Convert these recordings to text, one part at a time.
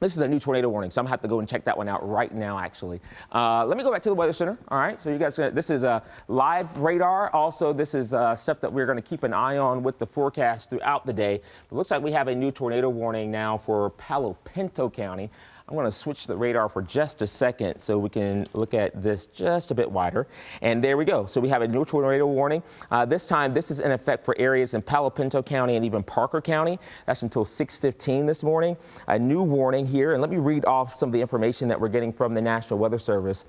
This is a new tornado warning, so I'm gonna have to go and check that one out right now, actually. Let me go back to the Weather Center. All right, so you guys, this is a live radar. Also, this is stuff that we're gonna keep an eye on with the forecast throughout the day. It looks like we have a new tornado warning now for Palo Pinto County. I'm going to switch the radar for just a second so we can look at this just a bit wider. And there we go. So we have a new tornado warning. This time, this is in effect for areas in Palo Pinto County and even Parker County. That's until 6:15 this morning. A new warning here. And let me read off some of the information that we're getting from the National Weather Service.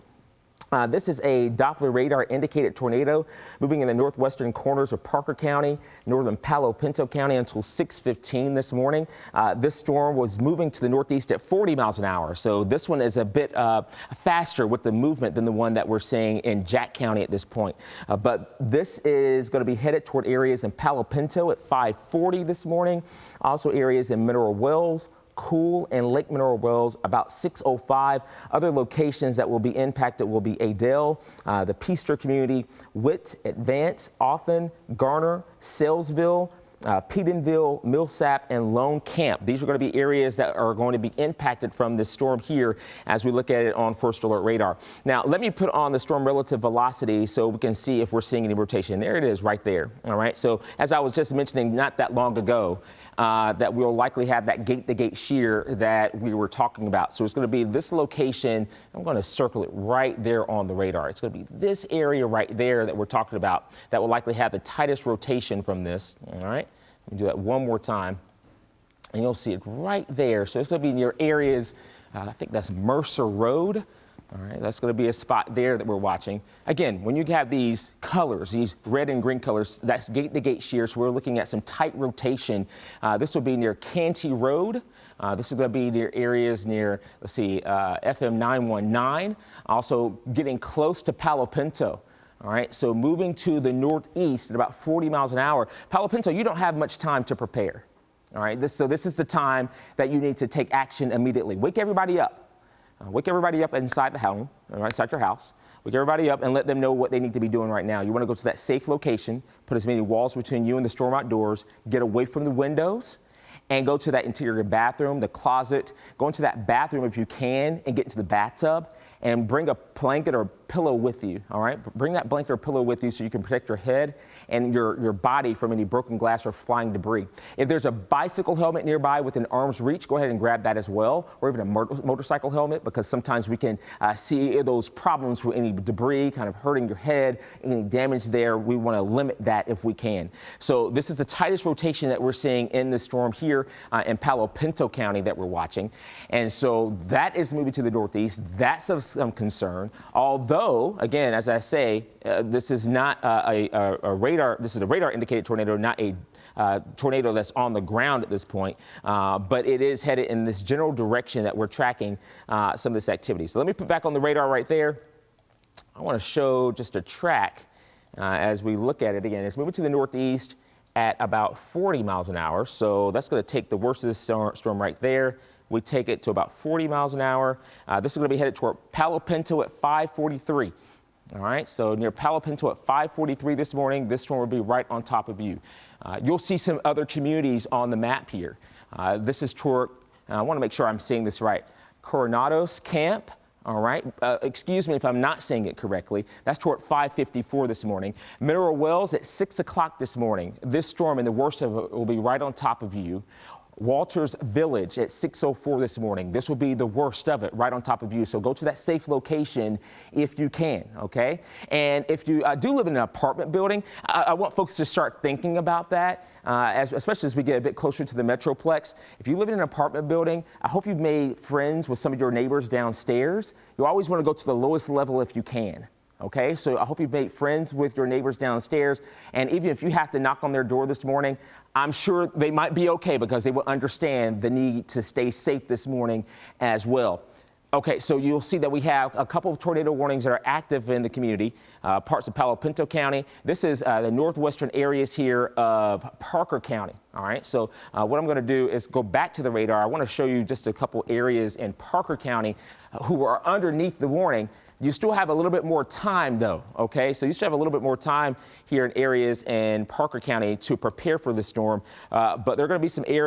This is a Doppler radar indicated tornado moving in the northwestern corners of Parker County, northern Palo Pinto County until 6:15 this morning. This storm was moving to the northeast at 40 miles an hour. So this one is a bit faster with the movement than the one that we're seeing in Jack County at this point. But this is going to be headed toward areas in Palo Pinto at 5:40 this morning. Also areas in Mineral Wells, Cool, and Lake Mineral Wells about 6:05. Other locations that will be impacted will be Adel, the Peaster community, Witt, Advance, Othen, Garner, Salesville, Pedenville, Millsap, and Lone Camp. These are going to be areas that are going to be impacted from this storm here as we look at it on First Alert Radar. Now, let me put on the storm relative velocity so we can see if we're seeing any rotation. There it is right there. All right. So as I was just mentioning not that long ago, that we'll likely have that gate-to-gate shear that we were talking about. So it's going to be this location. I'm going to circle it right there on the radar. It's going to be this area right there that we're talking about that will likely have the tightest rotation from this. All right. Let me do that one more time. And you'll see it right there. So it's going to be near areas, I think that's Mercer Road. All right, that's going to be a spot there that we're watching. Again, when you have these colors, these red and green colors, that's gate-to-gate shear, so we're looking at some tight rotation. This will be near Canty Road. This is going to be near areas near, let's see, FM 919. Also getting close to Palo Pinto. All right, so moving to the northeast at about 40 miles an hour. Palo Pinto, you don't have much time to prepare. All right, so this is the time that you need to take action immediately. Wake everybody up. Wake everybody up inside the home, all right, inside your house. Wake everybody up and let them know what they need to be doing right now. You want to go to that safe location, put as many walls between you and the storm outdoors, get away from the windows, and go to that interior bathroom, the closet. Go into that bathroom if you can and get into the bathtub and bring a blanket or pillow with you, all right? Bring that blanket or pillow with you so you can protect your head and your body from any broken glass or flying debris. If there's a bicycle helmet nearby within arm's reach, go ahead and grab that as well, or even a motorcycle helmet, because sometimes we can see those problems with any debris kind of hurting your head, any damage there. We want to limit that if we can. So this is the tightest rotation that we're seeing in the storm here in Palo Pinto County that we're watching. And so that is moving to the northeast. That's of some concern. Although, again, as I say, this is not a radar. This is a radar indicated tornado, not a tornado that's on the ground at this point. But it is headed in this general direction that we're tracking some of this activity. So let me put back on the radar right there. I want to show just a track as we look at it again. It's moving to the northeast at about 40 miles an hour. So that's going to take the worst of this storm right there. We take it to about 40 miles an hour. This is going to be headed toward Palo Pinto at 5:43. All right, so near Palo Pinto at 5:43 this morning, this storm will be right on top of you. You'll see some other communities on the map here. This is toward, I want to make sure I'm saying this right, Coronados Camp. All right, excuse me if I'm not saying it correctly. That's toward 5:54 this morning. Mineral Wells at 6 o'clock this morning. This storm and the worst of it will be right on top of you. Walters Village at 6:04 this morning. This will be the worst of it right on top of you. So go to that safe location if you can, okay? And if you do live in an apartment building, I want folks to start thinking about that, especially as we get a bit closer to the Metroplex. If you live in an apartment building, I hope you've made friends with some of your neighbors downstairs. You always want to go to the lowest level if you can. Okay, so I hope you've made friends with your neighbors downstairs. And even if you have to knock on their door this morning, I'm sure they might be okay because they will understand the need to stay safe this morning as well. Okay, so you'll see that we have a couple of tornado warnings that are active in the community, parts of Palo Pinto County. This is the northwestern areas here of Parker County. All right, so what I'm going to do is go back to the radar. I want to show you just a couple areas in Parker County who are underneath the warning. You still have a little bit more time, though, okay? So you still have a little bit more time here in areas in Parker County to prepare for the storm, but there are going to be some areas